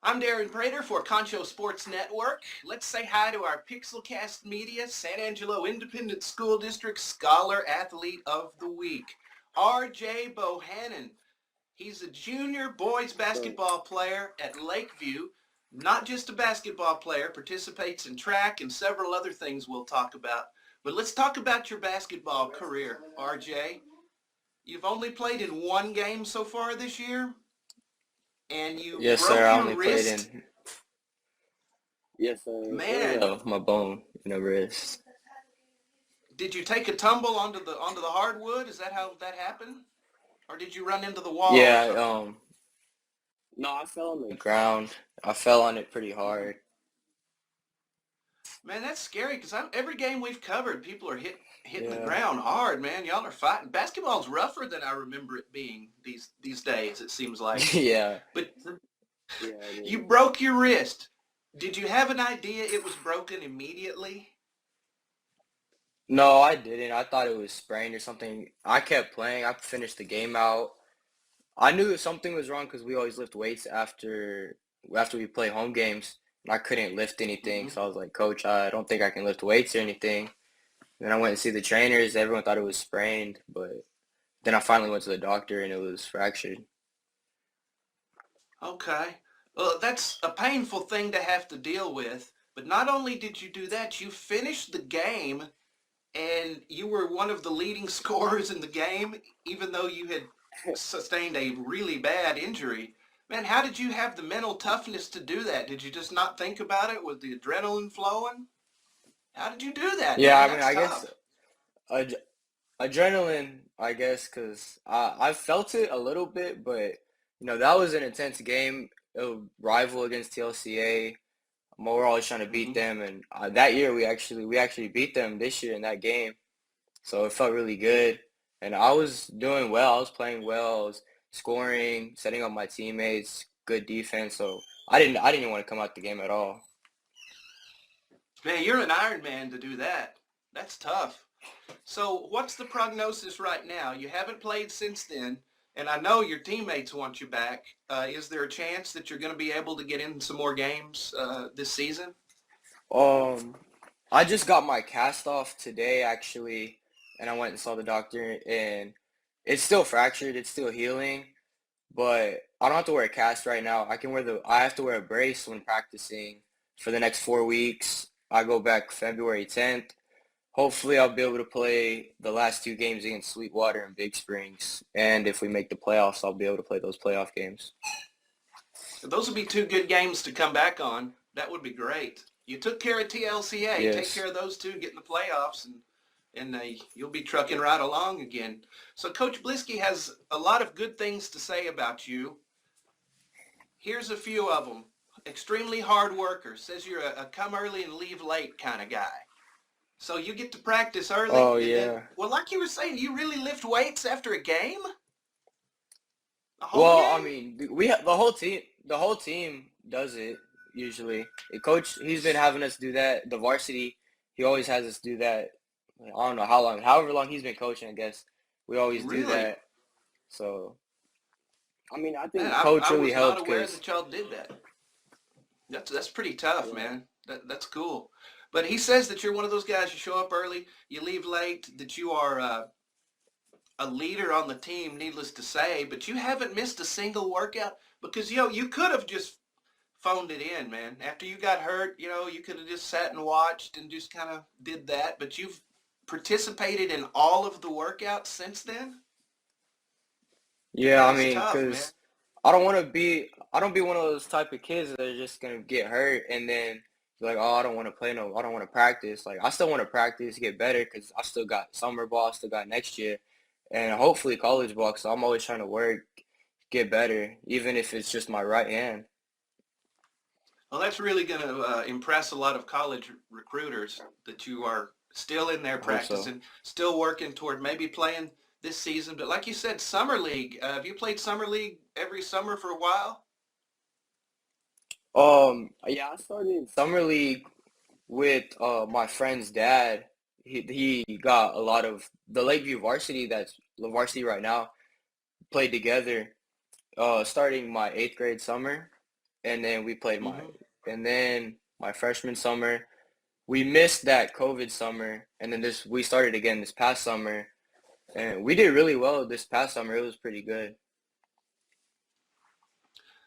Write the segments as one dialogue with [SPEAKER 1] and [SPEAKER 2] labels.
[SPEAKER 1] I'm Darren Prater for Concho Sports Network. Let's say hi to our Pixelcast Media San Angelo Independent School District Scholar Athlete of the Week, RJ Bohannon. He's a junior boys basketball player at Lakeview. Not just a basketball player, participates in track and several other things we'll talk about. But let's talk about your basketball career, RJ. You've only played in one game so far this year, and you
[SPEAKER 2] Yes, sir.
[SPEAKER 1] broke
[SPEAKER 2] I
[SPEAKER 1] your
[SPEAKER 2] only played
[SPEAKER 1] wrist.
[SPEAKER 2] in yes, sir.
[SPEAKER 1] Man,
[SPEAKER 2] My bone in the wrist.
[SPEAKER 1] did you take a tumble onto the hardwood? Is that how that happened? Or did you run into the wall or
[SPEAKER 2] Yeah,
[SPEAKER 1] something?
[SPEAKER 2] no, I fell on the ground. I fell on it pretty hard.
[SPEAKER 1] Man, that's scary because every game we've covered, people are hitting the
[SPEAKER 2] Yeah,
[SPEAKER 1] ground hard, man. Y'all are fighting. Basketball's rougher than I remember it being these days, it seems like.
[SPEAKER 2] yeah.
[SPEAKER 1] But
[SPEAKER 2] Yeah, it
[SPEAKER 1] you
[SPEAKER 2] is.
[SPEAKER 1] broke your wrist. Did you have an idea it was broken immediately?
[SPEAKER 2] No, I didn't. I thought it was sprained or something. I kept playing. I finished the game out. I knew something was wrong because we always lift weights after we play home games, and I couldn't lift anything.
[SPEAKER 1] Hmm.
[SPEAKER 2] So I was like, Coach, I don't think I can lift weights or anything. Then I went and see the trainers. Everyone thought it was sprained, but then I finally went to the doctor and it was fractured.
[SPEAKER 1] Okay. Well, that's a painful thing to have to deal with. But not only did you do that, you finished the game and you were one of the leading scorers in the game, even though you had sustained a really bad injury. Man, how did you have the mental toughness to do that? Did you just not think about it? Was the adrenaline flowing? How did you do that,
[SPEAKER 2] Yeah,
[SPEAKER 1] man?
[SPEAKER 2] I mean,
[SPEAKER 1] That's
[SPEAKER 2] I guess
[SPEAKER 1] tough.
[SPEAKER 2] ad adrenaline, I guess, because I felt it a little bit, but that was an intense game. A rival against TLCA. We're always trying to beat
[SPEAKER 1] Hmm.
[SPEAKER 2] them, and that year we actually beat them this year in that game. So it felt really good, and I was doing well. I was playing well. I was scoring, setting up my teammates, good defense. So I didn't want to come out the game at all.
[SPEAKER 1] Man, you're an Iron Man to do that. That's tough. So what's the prognosis right now? You haven't played since then, and I know your teammates want you back. Is there a chance that you're going to be able to get in some more games this season?
[SPEAKER 2] Um, I just got my cast off today actually, and I went and saw the doctor, and it's still fractured. It's still healing, but I don't have to wear a cast right now. I have to wear a brace when practicing for the next 4 weeks. I go back February 10th. Hopefully, I'll be able to play the last two games against Sweetwater and Big Springs, and if we make the playoffs, I'll be able to play those playoff games.
[SPEAKER 1] Those would be two good games to come back on. That would be great. You took care of TLCA. Take care
[SPEAKER 2] Yes.
[SPEAKER 1] of those two, get in the playoffs, and you'll be trucking right along again. So Coach Blisky has a lot of good things to say about you. Here's a few of them. Extremely hard worker. Says you're a come early and leave late kind of guy. So you get to practice
[SPEAKER 2] Oh
[SPEAKER 1] early, and then,
[SPEAKER 2] yeah.
[SPEAKER 1] well, like you were saying, you really lift weights after a game? A home
[SPEAKER 2] Well, I
[SPEAKER 1] game?
[SPEAKER 2] mean, the whole team does it usually. The coach, he's been having us do that. The varsity, he always has us do that. I don't know how long, however long he's been coaching, I guess we always do
[SPEAKER 1] Really?
[SPEAKER 2] that. So, I mean, I
[SPEAKER 1] Man,
[SPEAKER 2] think
[SPEAKER 1] I,
[SPEAKER 2] coach
[SPEAKER 1] I
[SPEAKER 2] really
[SPEAKER 1] was not
[SPEAKER 2] helped
[SPEAKER 1] aware
[SPEAKER 2] because
[SPEAKER 1] that y'all did that. That's pretty tough,
[SPEAKER 2] yeah,
[SPEAKER 1] man. That's cool. But he says that you're one of those guys. You show up early, you leave late. That you are a leader on the team. Needless to say, but you haven't missed a single workout because you could have just phoned it in, man. After you got hurt, you could have just sat and watched and just kind of did that. But you've participated in all of the workouts since then.
[SPEAKER 2] yeah.
[SPEAKER 1] Man,
[SPEAKER 2] I
[SPEAKER 1] that's
[SPEAKER 2] mean,
[SPEAKER 1] tough, man.
[SPEAKER 2] because I don't be one of those type of kids that are just gonna get hurt and then be like, oh, I don't want to play no, I don't want to practice. Like, I still want to practice, get better because I still got summer ball, I still got next year, and hopefully college ball. So I'm always trying to work, get better, even if it's just my right hand.
[SPEAKER 1] Well, that's really going to impress a lot of college recruiters that you are still in there
[SPEAKER 2] I hope so.
[SPEAKER 1] practicing, still working toward maybe playing this season. But like you said, summer league. Have you played summer league every summer for a while?
[SPEAKER 2] Yeah, I started summer league with my friend's dad. He got a lot of the Lakeview varsity that's the varsity right now played together starting my eighth grade summer. and then
[SPEAKER 1] Hmm.
[SPEAKER 2] my freshman summer. We missed that COVID summer, and then this we started again this past summer, and we did really well this past summer. It was pretty good.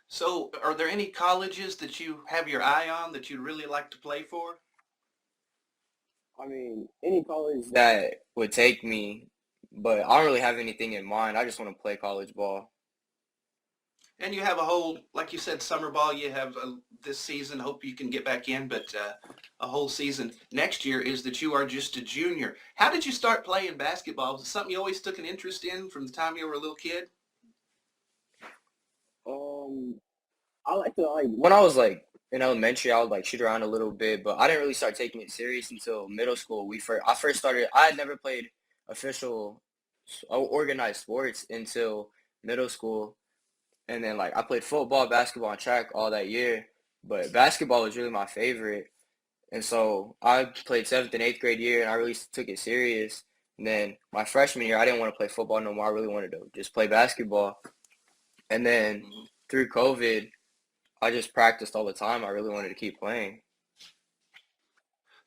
[SPEAKER 1] So are there any colleges that you have your eye on that you'd really like to play for?
[SPEAKER 2] I mean, any college that would take me, but I don't really have anything in mind. I just want to play college ball.
[SPEAKER 1] And you have a whole, like you said, summer ball. You have this season. Hope you can get back in, but a whole season next year is that you are just a junior. How did you start playing basketball? Was it something you always took an interest in from the time you were a little kid?
[SPEAKER 2] Um, I like to like when I was like in elementary, I would like shoot around a little bit, but I didn't really start taking it serious until middle school. I first started. I had never played official organized sports until middle school, and then like I played football, basketball, and track all that year. But basketball was really my favorite, and so I played seventh and eighth grade year, and I really took it serious. And then my freshman year, I didn't want to play football no more. I really wanted to just play basketball. And then
[SPEAKER 1] Mhm.
[SPEAKER 2] through COVID, I just practiced all the time. I really wanted to keep playing.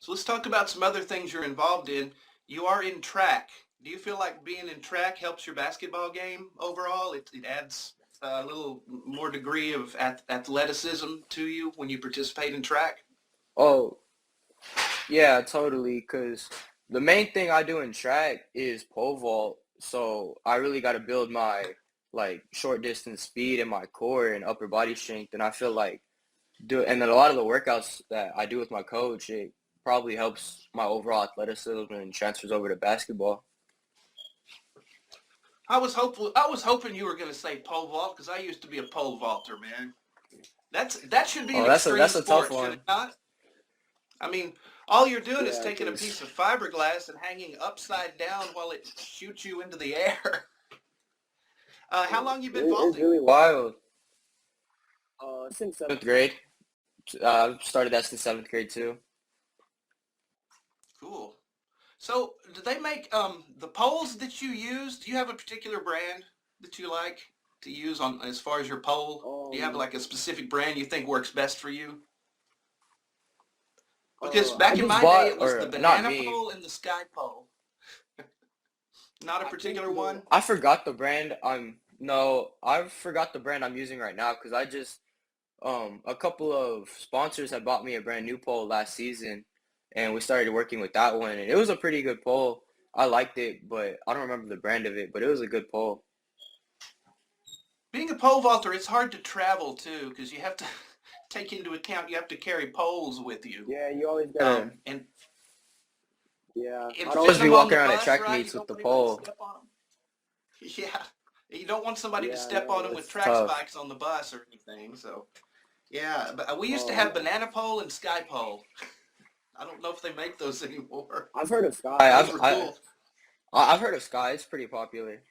[SPEAKER 1] So let's talk about some other things you're involved in. You are in track. Do you feel like being in track helps your basketball game overall? It adds a little more degree of athleticism to you when you participate in track?
[SPEAKER 2] Oh, yeah, totally. Because the main thing I do in track is pole vault. So I really got to build my like short distance speed and my core and upper body strength. And I feel like and then a lot of the workouts that I do with my coach, it probably helps my overall athleticism and transfers over to basketball.
[SPEAKER 1] I was hoping you were going to say pole vault because I used to be a pole vaulter, man. That should be
[SPEAKER 2] Oh,
[SPEAKER 1] an extreme
[SPEAKER 2] that's a tough
[SPEAKER 1] sport, should it
[SPEAKER 2] one.
[SPEAKER 1] not? I mean, all you're doing is
[SPEAKER 2] Yeah,
[SPEAKER 1] taking a
[SPEAKER 2] because
[SPEAKER 1] piece of fiberglass and hanging upside down while it shoots you into the air. How long you been
[SPEAKER 2] it's
[SPEAKER 1] vaulting?
[SPEAKER 2] really wild. Since seventh grade. Started that since seventh grade too.
[SPEAKER 1] Cool. So, do they make the poles that you use? Do you have a particular brand that you like to use on as far as your pole? Do you have
[SPEAKER 2] Um,
[SPEAKER 1] like a specific brand you think works best for you? Because
[SPEAKER 2] I
[SPEAKER 1] back in
[SPEAKER 2] just
[SPEAKER 1] my day,
[SPEAKER 2] bought,
[SPEAKER 1] it was the
[SPEAKER 2] or not
[SPEAKER 1] banana
[SPEAKER 2] me.
[SPEAKER 1] pole and the sky pole. Not a
[SPEAKER 2] I think
[SPEAKER 1] particular one.
[SPEAKER 2] I forgot the brand. No, I forgot the brand I'm using right now because a couple of sponsors had bought me a brand new pole last season, and we started working with that one, and it was a pretty good pole. I liked it, but I don't remember the brand of it, but it was a good pole.
[SPEAKER 1] Being a pole vaulter, it's hard to travel too because you have to take into account you have to carry poles with you,
[SPEAKER 2] Yeah, you always gotta.
[SPEAKER 1] and
[SPEAKER 2] Yeah,
[SPEAKER 1] and
[SPEAKER 2] I'd always
[SPEAKER 1] fitting
[SPEAKER 2] be
[SPEAKER 1] them on
[SPEAKER 2] walking
[SPEAKER 1] the
[SPEAKER 2] around at
[SPEAKER 1] bus,
[SPEAKER 2] track
[SPEAKER 1] right? You
[SPEAKER 2] meets with
[SPEAKER 1] don't
[SPEAKER 2] the
[SPEAKER 1] want anybody to
[SPEAKER 2] pole.
[SPEAKER 1] step on them. Yeah, you don't want somebody to
[SPEAKER 2] Yeah,
[SPEAKER 1] step on
[SPEAKER 2] no,
[SPEAKER 1] them with
[SPEAKER 2] it's
[SPEAKER 1] track
[SPEAKER 2] tough.
[SPEAKER 1] spikes on the bus or anything. So yeah, but we used to
[SPEAKER 2] Oh
[SPEAKER 1] have
[SPEAKER 2] no,
[SPEAKER 1] banana pole and sky pole. I don't know if they make those anymore.
[SPEAKER 2] I've heard of Sky.
[SPEAKER 1] Those were cool.
[SPEAKER 2] I've heard of Sky. It's pretty popular.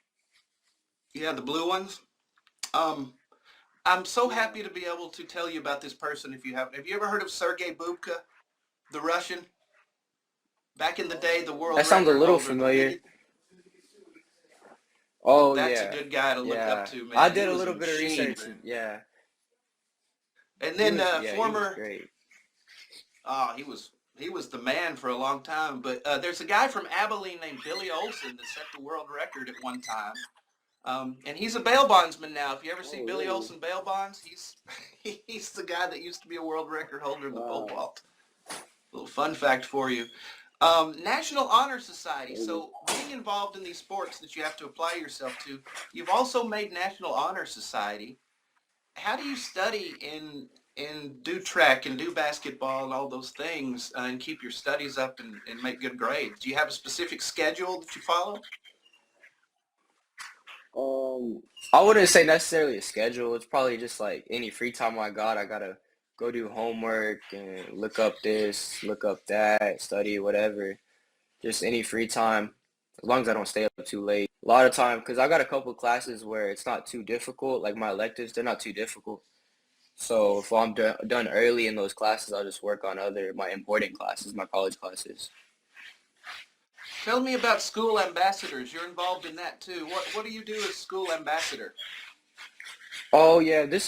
[SPEAKER 1] Yeah, the blue ones. Um, I'm so
[SPEAKER 2] Yeah.
[SPEAKER 1] happy to be able to tell you about this person. If you haven't, have you ever heard of Sergey Bubka, the Russian? Back in the day, the world
[SPEAKER 2] That sounds a
[SPEAKER 1] record
[SPEAKER 2] little
[SPEAKER 1] holder, the
[SPEAKER 2] familiar.
[SPEAKER 1] biggest.
[SPEAKER 2] Oh
[SPEAKER 1] That's a
[SPEAKER 2] yeah,
[SPEAKER 1] good guy to look up
[SPEAKER 2] yeah.
[SPEAKER 1] to,
[SPEAKER 2] I
[SPEAKER 1] man. He
[SPEAKER 2] did a
[SPEAKER 1] was a
[SPEAKER 2] little bit of
[SPEAKER 1] machine,
[SPEAKER 2] research.
[SPEAKER 1] man.
[SPEAKER 2] Yeah,
[SPEAKER 1] And then
[SPEAKER 2] he was
[SPEAKER 1] former,
[SPEAKER 2] great.
[SPEAKER 1] he was the man for a long time. But there's a guy from Abilene named Billy Olson that set the world record at one time. And he's a bail bondsman now. If you ever see
[SPEAKER 2] Oh
[SPEAKER 1] Billy
[SPEAKER 2] really?
[SPEAKER 1] Olson bail bonds, he's the guy that used to be a world record holder in the pole
[SPEAKER 2] Wow.
[SPEAKER 1] vault. Little fun fact for you. National Honor Society.
[SPEAKER 2] Crazy.
[SPEAKER 1] So being involved in these sports that you have to apply yourself to, you've also made National Honor Society. How do you study and do track and do basketball and all those things and keep your studies up and make good grades? Do you have a specific schedule that you follow?
[SPEAKER 2] I wouldn't say necessarily a schedule. It's probably just like any free time I got. I gotta go do homework and look up this, look up that, study whatever. Just any free time, as long as I don't stay up too late. A lot of time, because I got a couple classes where it's not too difficult, like my electives, they're not too difficult. So if I'm done early in those classes, I'll just work on my important classes, my college classes.
[SPEAKER 1] Tell me about school ambassadors. You're involved in that too. What do you do as school ambassador?
[SPEAKER 2] Oh yeah, the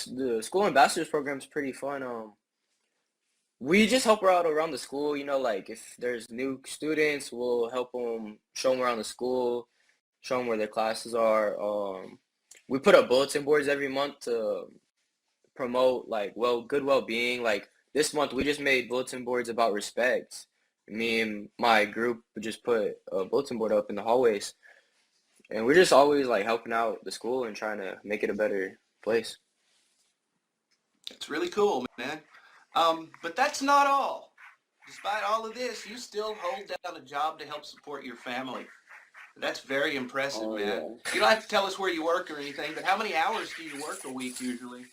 [SPEAKER 2] school ambassadors program is pretty fun. We just help her out around the school. Like if there's new students, we'll help them, show them around the school, show them where their classes are. We put up bulletin boards every month to promote like good well-being. Like this month, we just made bulletin boards about respect. Me and my group just put a bulletin board up in the hallways, and we're just always like helping out the school and trying to make it a better place.
[SPEAKER 1] It's really cool, man. But that's not all. Despite all of this, you still hold down a job to help support your family. That's very impressive,
[SPEAKER 2] Oh
[SPEAKER 1] man.
[SPEAKER 2] yeah.
[SPEAKER 1] You don't have to tell us where you work or anything, but how many hours do you work a week usually?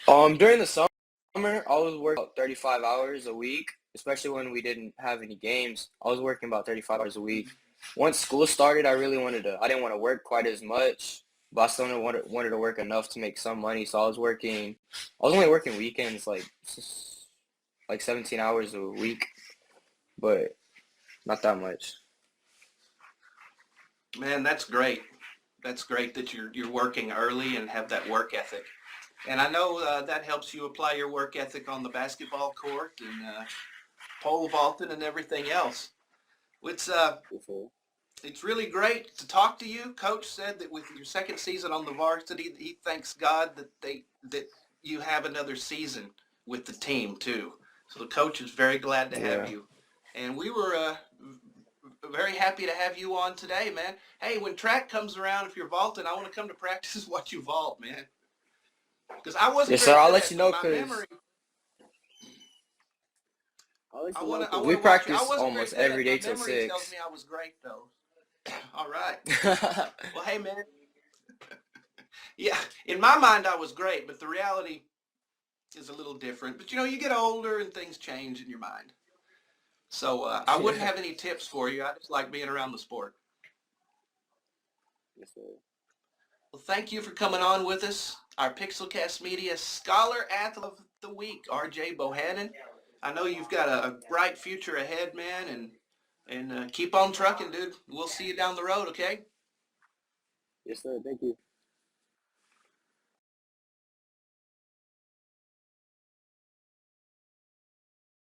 [SPEAKER 2] During the summer, I was working about 35 hours a week, especially when we didn't have any games. I was working about 35 hours a week. Once school started, I didn't want to work quite as much, but I still wanted to work enough to make some money. So I was only working weekends, like 17 hours a week, but not that much.
[SPEAKER 1] Man, that's great. That's great that you're working early and have that work ethic. And I know that helps you apply your work ethic on the basketball court and pole vaulting and everything else. It's uh, it's really great to talk to you. Coach said that with your second season on the varsity, he thanks God that you have another season with the team too. So the coach is very glad to have
[SPEAKER 2] Yeah.
[SPEAKER 1] you. And we were very happy to have you on today, man. Hey, when track comes around, if you're vaulting, I want to come to practice watch you vault, man. Because I wasn't
[SPEAKER 2] Yes, sir.
[SPEAKER 1] very
[SPEAKER 2] I'll
[SPEAKER 1] good
[SPEAKER 2] let
[SPEAKER 1] at
[SPEAKER 2] you
[SPEAKER 1] it, but
[SPEAKER 2] know
[SPEAKER 1] my
[SPEAKER 2] because
[SPEAKER 1] memory, I
[SPEAKER 2] we
[SPEAKER 1] want to watch you. I
[SPEAKER 2] practice
[SPEAKER 1] wasn't very
[SPEAKER 2] almost
[SPEAKER 1] good at
[SPEAKER 2] every
[SPEAKER 1] it. My
[SPEAKER 2] day till
[SPEAKER 1] memory tells
[SPEAKER 2] 6.
[SPEAKER 1] me I was great though. All right. Well, hey, man. Yeah, in my mind I was great, but the reality is a little different. But you get older and things change in your mind. So I wouldn't
[SPEAKER 2] Yeah.
[SPEAKER 1] have any tips for you. I just like being around the sport.
[SPEAKER 2] Yes, sir.
[SPEAKER 1] Well, thank you for coming on with us. Our Pixelcast Media Scholar Athlete of the Week, RJ Bohannon. I know you've got a bright future ahead, man, and keep on trucking, dude. We'll see you down the road, okay?
[SPEAKER 2] Yes, sir. Thank you.